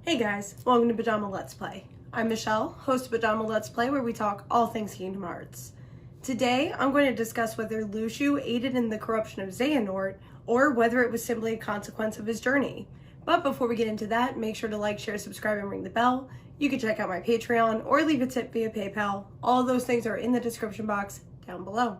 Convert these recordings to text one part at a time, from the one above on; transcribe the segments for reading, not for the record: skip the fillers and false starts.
Hey guys, welcome to Pajama Let's Play. I'm Michelle, host of Pajama Let's Play, where we talk all things Kingdom Hearts. Today, I'm going to discuss whether Luxu aided in the corruption of Xehanort, or whether it was simply a consequence of his journey. But before we get into that, make sure to like, share, subscribe, and ring the bell. You can check out my Patreon, or leave a tip via PayPal. All of those things are in the description box down below.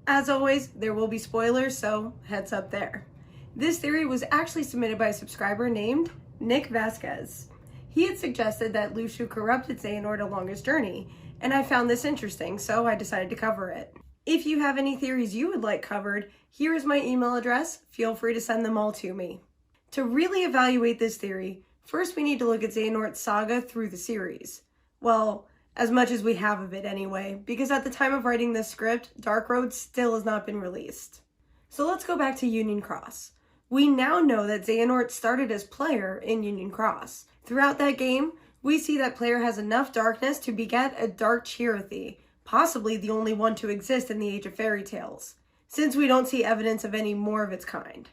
As always, there will be spoilers, so heads up there. This theory was actually submitted by a subscriber named Nick Vasquez. He had suggested that Luxu corrupted Xehanort along his journey, and I found this interesting, so I decided to cover it. If you have any theories you would like covered, here is my email address. Feel free to send them all to me. To really evaluate this theory, first we need to look at Xehanort's saga through the series. Well, as much as we have of it anyway, because at the time of writing this script, Dark Road still has not been released. So let's go back to Union Cross. We now know that Xehanort started as player in Union Cross. Throughout that game, we see that player has enough darkness to beget a Dark Chirithy, possibly the only one to exist in the Age of Fairy Tales, since we don't see evidence of any more of its kind.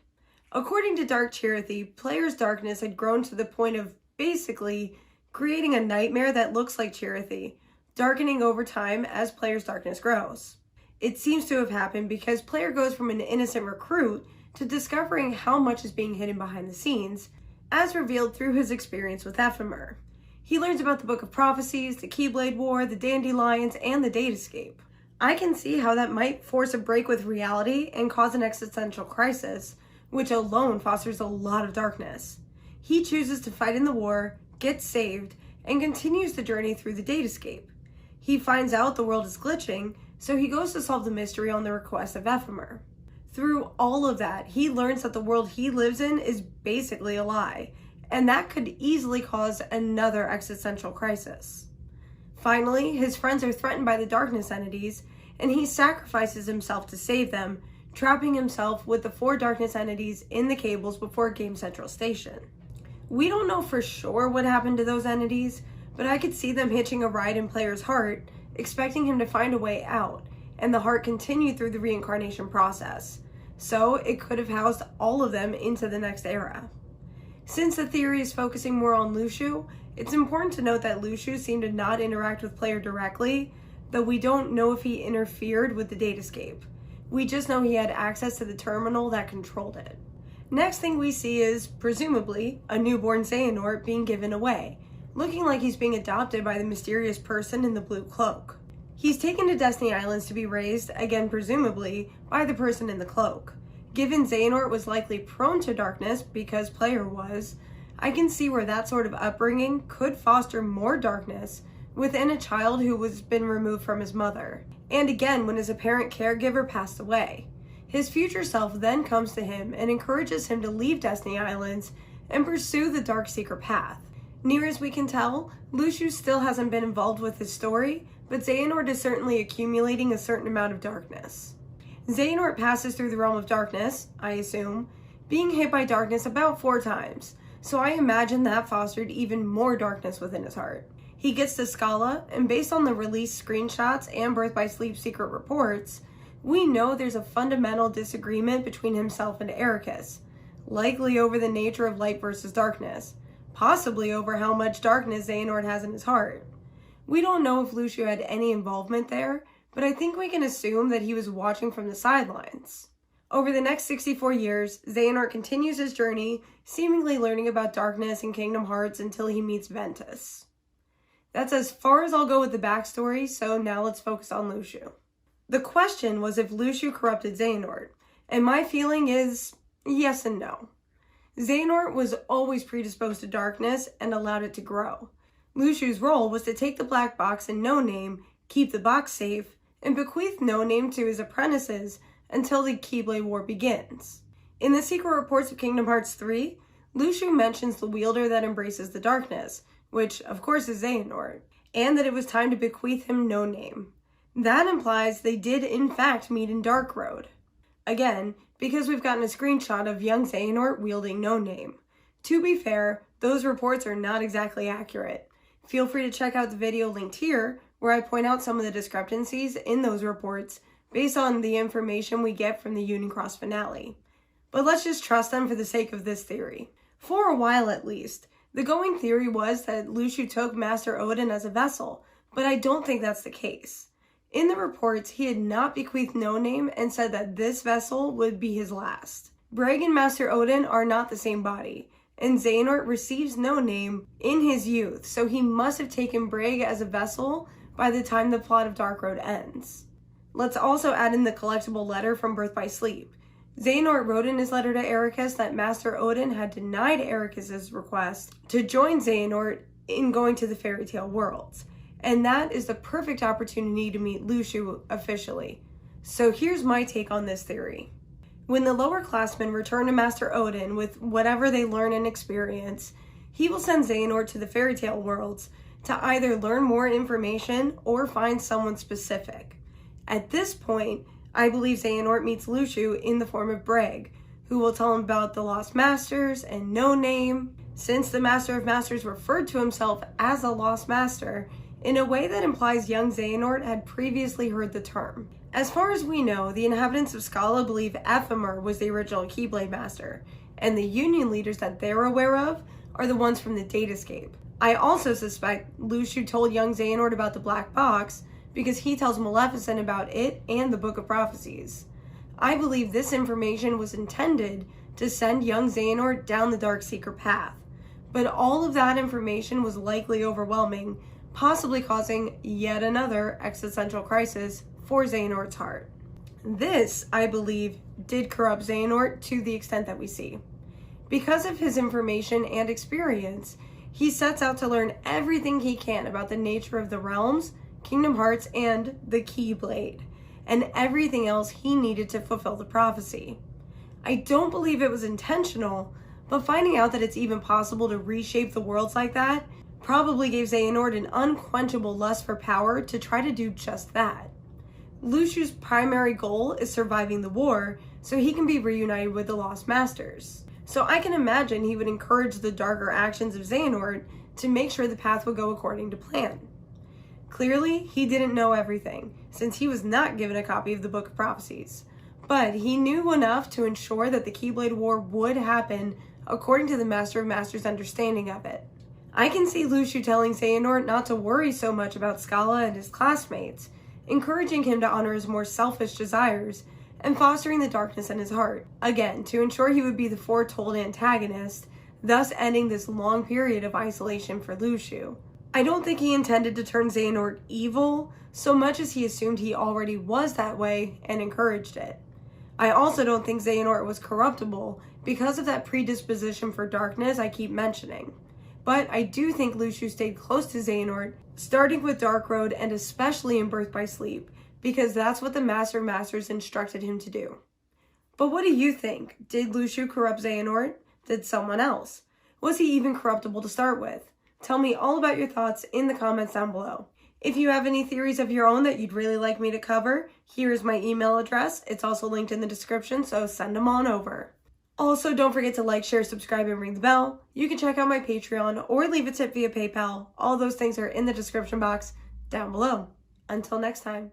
According to Dark Chirithy, player's darkness had grown to the point of basically creating a nightmare that looks like Chirithy, darkening over time as player's darkness grows. It seems to have happened because player goes from an innocent recruit to discovering how much is being hidden behind the scenes, as revealed through his experience with Ephemer. He learns about the Book of Prophecies, the Keyblade War, the Dandelions, and the Datescape. I can see how that might force a break with reality and cause an existential crisis, which alone fosters a lot of darkness. He chooses to fight in the war, gets saved, and continues the journey through the Datescape. He finds out the world is glitching, so he goes to solve the mystery on the request of Ephemer. Through all of that, he learns that the world he lives in is basically a lie, and that could easily cause another existential crisis. Finally, his friends are threatened by the darkness entities, and he sacrifices himself to save them, trapping himself with the 4 darkness entities in the cables before Game Central Station. We don't know for sure what happened to those entities, but I could see them hitching a ride in player's heart, expecting him to find a way out, and the heart continued through the reincarnation process, so it could have housed all of them into the next era. Since the theory is focusing more on Luxu, it's important to note that Luxu seemed to not interact with player directly, though we don't know if he interfered with the Datescape. We just know he had access to the terminal that controlled it. Next thing we see is, presumably, a newborn Xehanort being given away, looking like he's being adopted by the mysterious person in the blue cloak. He's taken to Destiny Islands to be raised, again presumably, by the person in the cloak. Given Xehanort was likely prone to darkness, because player was, I can see where that sort of upbringing could foster more darkness within a child who was been removed from his mother. And again, when his apparent caregiver passed away. His future self then comes to him and encourages him to leave Destiny Islands and pursue the Dark Seeker path. Near as we can tell, Luxu still hasn't been involved with his story, but Xehanort is certainly accumulating a certain amount of darkness. Xehanort passes through the realm of darkness, I assume, being hit by darkness about 4 times, so I imagine that fostered even more darkness within his heart. He gets to Scala, and based on the released screenshots and Birth by Sleep secret reports, we know there's a fundamental disagreement between himself and Ericus, likely over the nature of light versus darkness, possibly over how much darkness Xehanort has in his heart. We don't know if Luxu had any involvement there, but I think we can assume that he was watching from the sidelines. Over the next 64 years, Xehanort continues his journey, seemingly learning about darkness and Kingdom Hearts until he meets Ventus. That's as far as I'll go with the backstory, so now let's focus on Luxu. The question was if Luxu corrupted Xehanort, and my feeling is yes and no. Xehanort was always predisposed to darkness and allowed it to grow. Luxu's role was to take the black box and No Name, keep the box safe, and bequeath No Name to his apprentices until the Keyblade War begins. In the secret reports of Kingdom Hearts 3, Luxu mentions the wielder that embraces the darkness, which of course is Xehanort, and that it was time to bequeath him No Name. That implies they did in fact meet in Dark Road. Again, because we've gotten a screenshot of young Xehanort wielding No Name. To be fair, those reports are not exactly accurate. Feel free to check out the video linked here, where I point out some of the discrepancies in those reports based on the information we get from the Union Cross finale. But let's just trust them for the sake of this theory. For a while at least, the going theory was that Luxu took Master Odin as a vessel, but I don't think that's the case. In the reports, he had not bequeathed No Name and said that this vessel would be his last. Breg and Master Odin are not the same body, and Xehanort receives No Name in his youth, so he must have taken Breg as a vessel by the time the plot of Dark Road ends. Let's also add in the collectible letter from Birth by Sleep. Xehanort wrote in his letter to Ericus that Master Odin had denied Ericus's request to join Xehanort in going to the fairy tale worlds, and that is the perfect opportunity to meet Luxu officially. So here's my take on this theory. When the lower classmen return to Master Odin with whatever they learn and experience, he will send Xehanort to the fairy tale worlds to either learn more information or find someone specific. At this point, I believe Xehanort meets Luxu in the form of Breg, who will tell him about the Lost Masters and No Name, since the Master of Masters referred to himself as a Lost Master in a way that implies young Xehanort had previously heard the term. As far as we know, the inhabitants of Scala believe Ephemer was the original Keyblade Master, and the Union leaders that they're aware of are the ones from the Datascape. I also suspect Luxu told young Xehanort about the Black Box because he tells Maleficent about it and the Book of Prophecies. I believe this information was intended to send young Xehanort down the Darkseeker path, but all of that information was likely overwhelming, possibly causing yet another existential crisis for Xehanort's heart. This, I believe, did corrupt Xehanort to the extent that we see. Because of his information and experience, he sets out to learn everything he can about the nature of the realms, Kingdom Hearts, and the Keyblade, and everything else he needed to fulfill the prophecy. I don't believe it was intentional, but finding out that it's even possible to reshape the worlds like that probably gave Xehanort an unquenchable lust for power to try to do just that. Luxu's primary goal is surviving the war so he can be reunited with the Lost Masters. So I can imagine he would encourage the darker actions of Xehanort to make sure the path would go according to plan. Clearly, he didn't know everything, since he was not given a copy of the Book of Prophecies. But he knew enough to ensure that the Keyblade War would happen according to the Master of Masters' understanding of it. I can see Luxu telling Xehanort not to worry so much about Scala and his classmates, encouraging him to honor his more selfish desires, and fostering the darkness in his heart, again, to ensure he would be the foretold antagonist, thus ending this long period of isolation for Luxu. I don't think he intended to turn Xehanort evil so much as he assumed he already was that way and encouraged it. I also don't think Xehanort was corruptible because of that predisposition for darkness I keep mentioning. But I do think Luxu stayed close to Xehanort, starting with Dark Road and especially in Birth by Sleep, because that's what the Master of Masters instructed him to do. But what do you think? Did Luxu corrupt Xehanort? Did someone else? Was he even corruptible to start with? Tell me all about your thoughts in the comments down below. If you have any theories of your own that you'd really like me to cover, here is my email address. It's also linked in the description, so send them on over. Also, don't forget to like, share, subscribe, and ring the bell. You can check out my Patreon or leave a tip via PayPal. All those things are in the description box down below. Until next time.